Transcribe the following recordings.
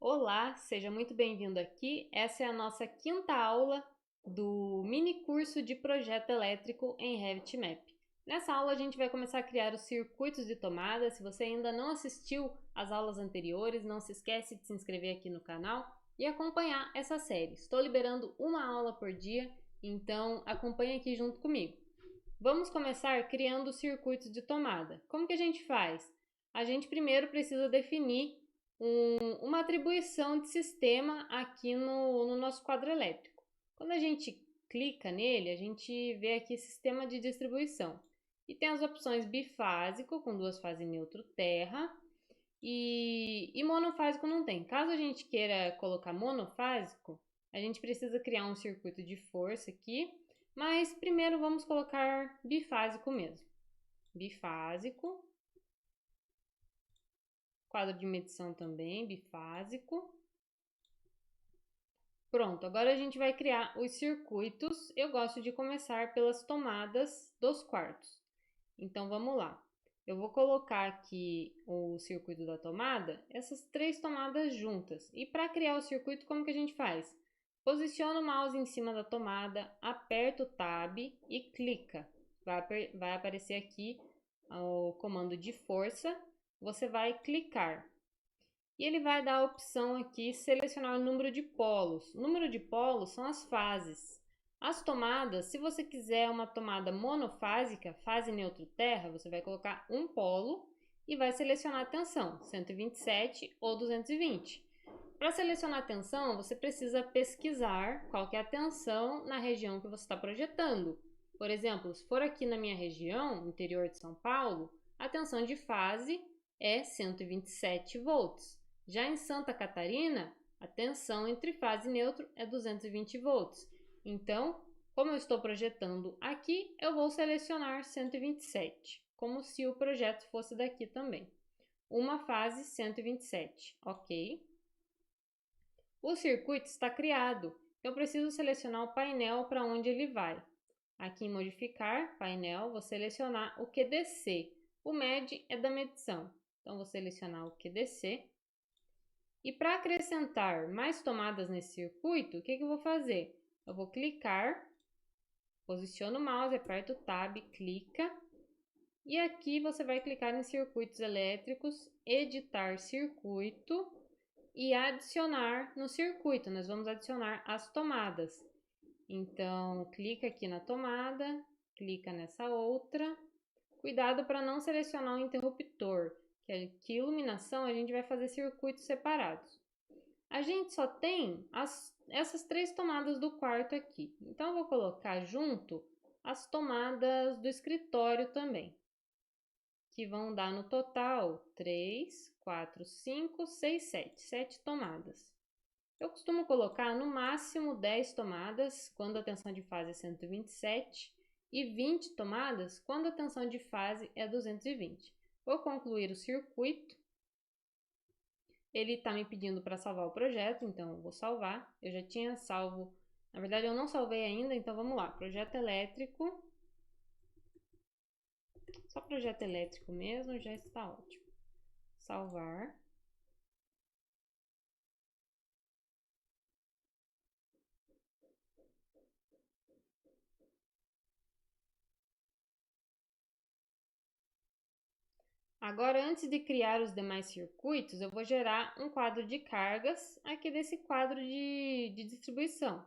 Olá, seja muito bem-vindo aqui. Essa é a nossa quinta aula do mini curso de projeto elétrico em Revit Map. Nessa aula a gente vai começar a criar os circuitos de tomada. Se você ainda não assistiu às aulas anteriores, não se esquece de se inscrever aqui no canal e acompanhar essa série. Estou liberando uma aula por dia, então acompanhe aqui junto comigo. Vamos começar criando os circuitos de tomada. Como que a gente faz? A gente primeiro precisa definir uma atribuição de sistema aqui no nosso quadro elétrico. Quando a gente clica nele, a gente vê aqui sistema de distribuição. E tem as opções bifásico, com duas fases neutro terra, e monofásico não tem. Caso a gente queira colocar monofásico, a gente precisa criar um circuito de força aqui, mas primeiro vamos colocar bifásico mesmo. Bifásico. Quadro de medição também, bifásico. Pronto, agora a gente vai criar os circuitos. Eu gosto de começar pelas tomadas dos quartos. Então, vamos lá. Eu vou colocar aqui o circuito da tomada, essas três tomadas juntas. E para criar o circuito, como que a gente faz? Posiciona o mouse em cima da tomada, aperta o Tab e clica. Vai aparecer aqui o comando de força. Você vai clicar. E ele vai dar a opção aqui, selecionar o número de polos. O número de polos são as fases. As tomadas, se você quiser uma tomada monofásica, fase neutro terra, você vai colocar um polo e vai selecionar a tensão, 127 ou 220. Para selecionar a tensão, você precisa pesquisar qual que é a tensão na região que você está projetando. Por exemplo, se for aqui na minha região, interior de São Paulo, a tensão de fase é 127 volts. Já em Santa Catarina, a tensão entre fase e neutro é 220 volts. Então, como eu estou projetando aqui, eu vou selecionar 127, como se o projeto fosse daqui também. Uma fase 127, ok? O circuito está criado. Eu preciso selecionar o painel para onde ele vai. Aqui em modificar, painel, vou selecionar o QDC. O MED é da medição. Então, vou selecionar o QDC. E para acrescentar mais tomadas nesse circuito, o que eu vou fazer? Eu vou clicar, posiciono o mouse, aperto o Tab, clica. E aqui você vai clicar em circuitos elétricos, editar circuito e adicionar no circuito. Nós vamos adicionar as tomadas. Então, clica aqui na tomada, clica nessa outra. Cuidado para não selecionar o interruptor, que iluminação a gente vai fazer circuitos separados. A gente só tem essas três tomadas do quarto aqui. Então, eu vou colocar junto as tomadas do escritório também, que vão dar no total 3, 4, 5, 6, 7. 7 tomadas. Eu costumo colocar no máximo 10 tomadas, quando a tensão de fase é 127, e 20 tomadas, quando a tensão de fase é 220. Vou concluir o circuito. Ele está me pedindo para salvar o projeto, então eu vou salvar. Eu já tinha salvo, na verdade eu não salvei ainda, então vamos lá. Projeto elétrico. Só projeto elétrico mesmo, já está ótimo. Salvar. Agora, antes de criar os demais circuitos, eu vou gerar um quadro de cargas aqui desse quadro de distribuição.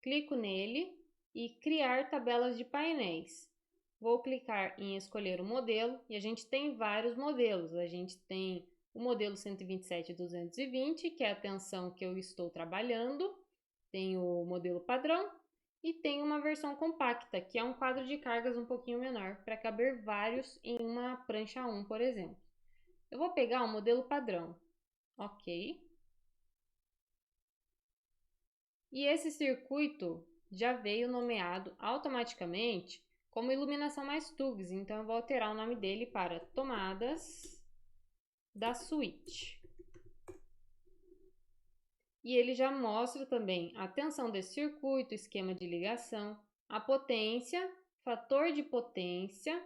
Clico nele e criar tabelas de painéis. Vou clicar em escolher o modelo e a gente tem vários modelos. A gente tem o modelo 127-220, que é a tensão que eu estou trabalhando. Tem o modelo padrão e tem uma versão compacta, que é um quadro de cargas um pouquinho menor, para caber vários em uma prancha 1, por exemplo. Eu vou pegar o modelo padrão, ok? E esse circuito já veio nomeado automaticamente como iluminação mais TUGS, então eu vou alterar o nome dele para tomadas da suíte. E ele já mostra também a tensão desse circuito, esquema de ligação, a potência, fator de potência,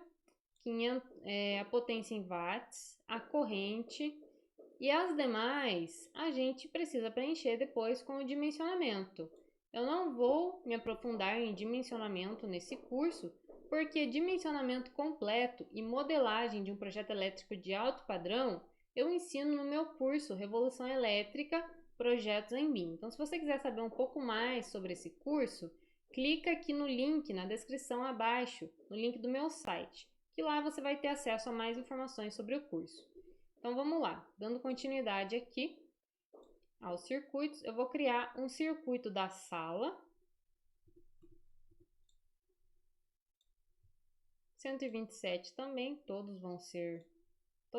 a potência em watts, a corrente E as demais, a gente precisa preencher depois com o dimensionamento. Eu não vou me aprofundar em dimensionamento nesse curso, porque dimensionamento completo e modelagem de um projeto elétrico de alto padrão eu ensino no meu curso Revolução Elétrica, Projetos em BIM. Então, se você quiser saber um pouco mais sobre esse curso, clica aqui no link na descrição abaixo, no link do meu site, que lá você vai ter acesso a mais informações sobre o curso. Então vamos lá, dando continuidade aqui aos circuitos, eu vou criar um circuito da sala, 127 também, todas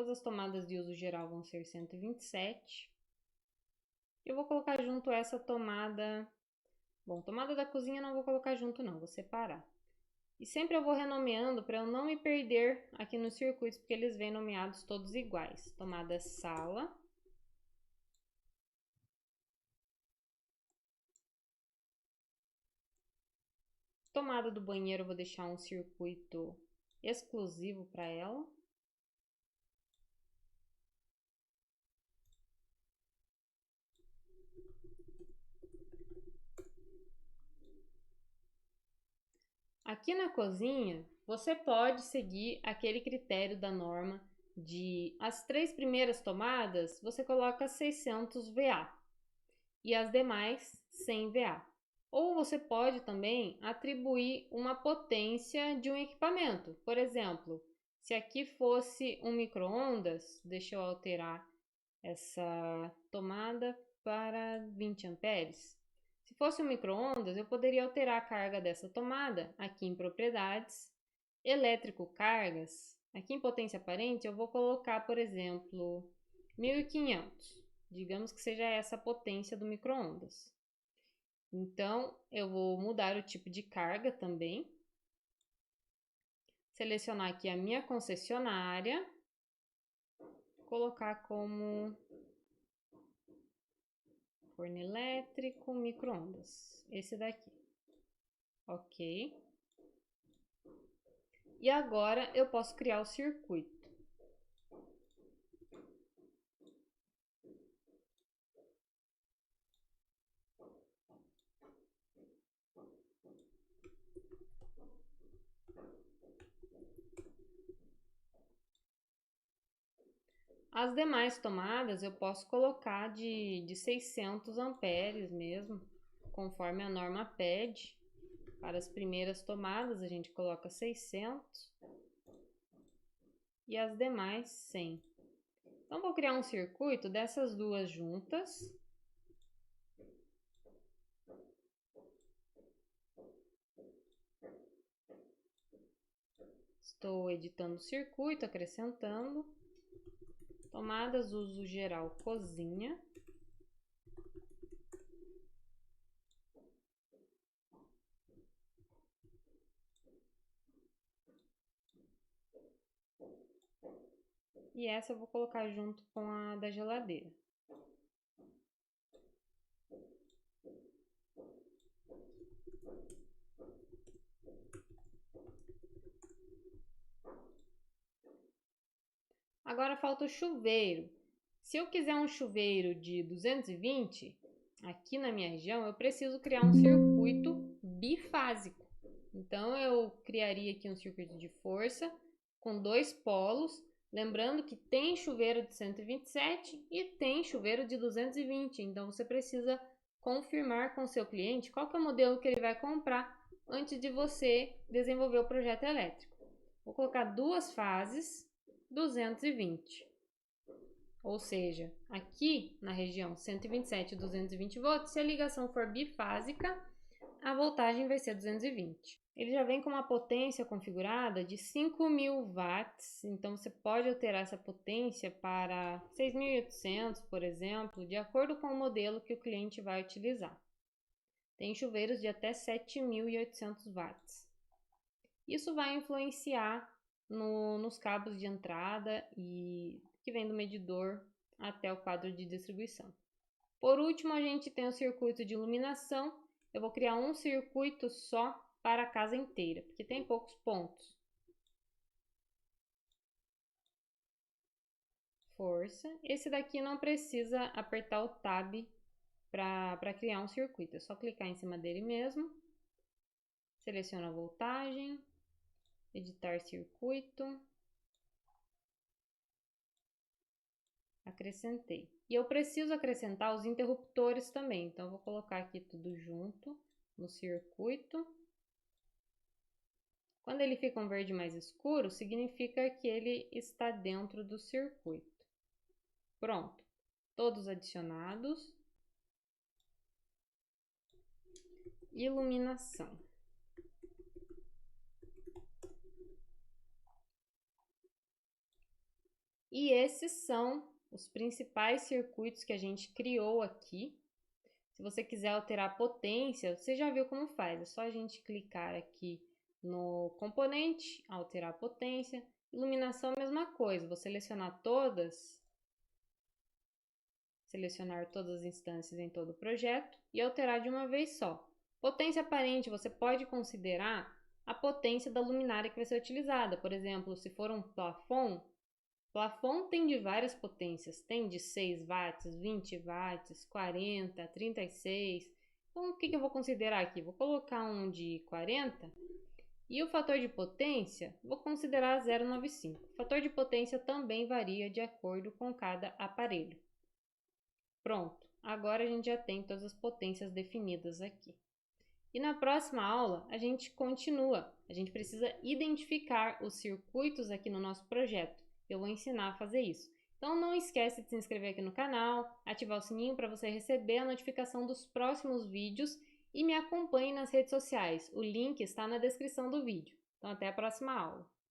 as tomadas de uso geral vão ser 127. Eu vou colocar junto essa tomada, tomada da cozinha não vou colocar junto não, vou separar. E sempre eu vou renomeando para eu não me perder aqui nos circuitos, porque eles vêm nomeados todos iguais. Tomada sala. Tomada do banheiro eu vou deixar um circuito exclusivo para ela. Aqui na cozinha, você pode seguir aquele critério da norma de as 3 primeiras tomadas, você coloca 600 VA e as demais 100 VA. Ou você pode também atribuir uma potência de um equipamento. Por exemplo, se aqui fosse um micro-ondas, deixa eu alterar essa tomada para 20 amperes. Se fosse um micro-ondas, eu poderia alterar a carga dessa tomada aqui em propriedades, elétrico cargas, aqui em potência aparente eu vou colocar, por exemplo, 1500. Digamos que seja essa a potência do micro-ondas. Então, eu vou mudar o tipo de carga também. Selecionar aqui a minha concessionária. Colocar como forno elétrico, micro-ondas. Esse daqui. Ok. E agora eu posso criar o circuito. As demais tomadas eu posso colocar de 600 amperes mesmo, conforme a norma pede. Para as primeiras tomadas a gente coloca 600 e as demais 100. Então vou criar um circuito dessas duas juntas. Estou editando o circuito, acrescentando. Tomadas uso geral cozinha. E essa eu vou colocar junto com a da geladeira. Agora falta o chuveiro. Se eu quiser um chuveiro de 220, aqui na minha região, eu preciso criar um circuito bifásico. Então, eu criaria aqui um circuito de força com 2 polos. Lembrando que tem chuveiro de 127 e tem chuveiro de 220. Então, você precisa confirmar com o seu cliente qual que é o modelo que ele vai comprar antes de você desenvolver o projeto elétrico. Vou colocar 2 fases, 220. Ou seja, aqui na região 127 e 220 volts, se a ligação for bifásica, a voltagem vai ser 220. Ele já vem com uma potência configurada de 5.000 watts, então você pode alterar essa potência para 6.800, por exemplo, de acordo com o modelo que o cliente vai utilizar. Tem chuveiros de até 7.800 watts. Isso vai influenciar nos cabos de entrada e que vem do medidor até o quadro de distribuição. Por último, a gente tem o circuito de iluminação. Eu vou criar um circuito só para a casa inteira, porque tem poucos pontos. força. Esse daqui não precisa apertar o Tab para criar um circuito, é só clicar em cima dele mesmo. Seleciono a voltagem, editar circuito, acrescentei. E eu preciso acrescentar os interruptores também, então eu vou colocar aqui tudo junto no circuito. Quando ele fica um verde mais escuro, significa que ele está dentro do circuito. Pronto, todos adicionados. Iluminação. E esses são os principais circuitos que a gente criou aqui. Se você quiser alterar a potência, você já viu como faz. É só a gente clicar aqui no componente, alterar a potência. Iluminação, mesma coisa. Vou selecionar todas as instâncias em todo o projeto e alterar de uma vez só. Potência aparente, você pode considerar a potência da luminária que vai ser utilizada. Por exemplo, se for um plafond tem de várias potências, tem de 6 watts, 20 watts, 40, 36. Então, o que eu vou considerar aqui? Vou colocar um de 40 e o fator de potência vou considerar 0,95. O fator de potência também varia de acordo com cada aparelho. Pronto, agora a gente já tem todas as potências definidas aqui. E na próxima aula a gente continua, a gente precisa identificar os circuitos aqui no nosso projeto. Eu vou ensinar a fazer isso. Então não esquece de se inscrever aqui no canal, ativar o sininho para você receber a notificação dos próximos vídeos e me acompanhe nas redes sociais. O link está na descrição do vídeo. Então até a próxima aula.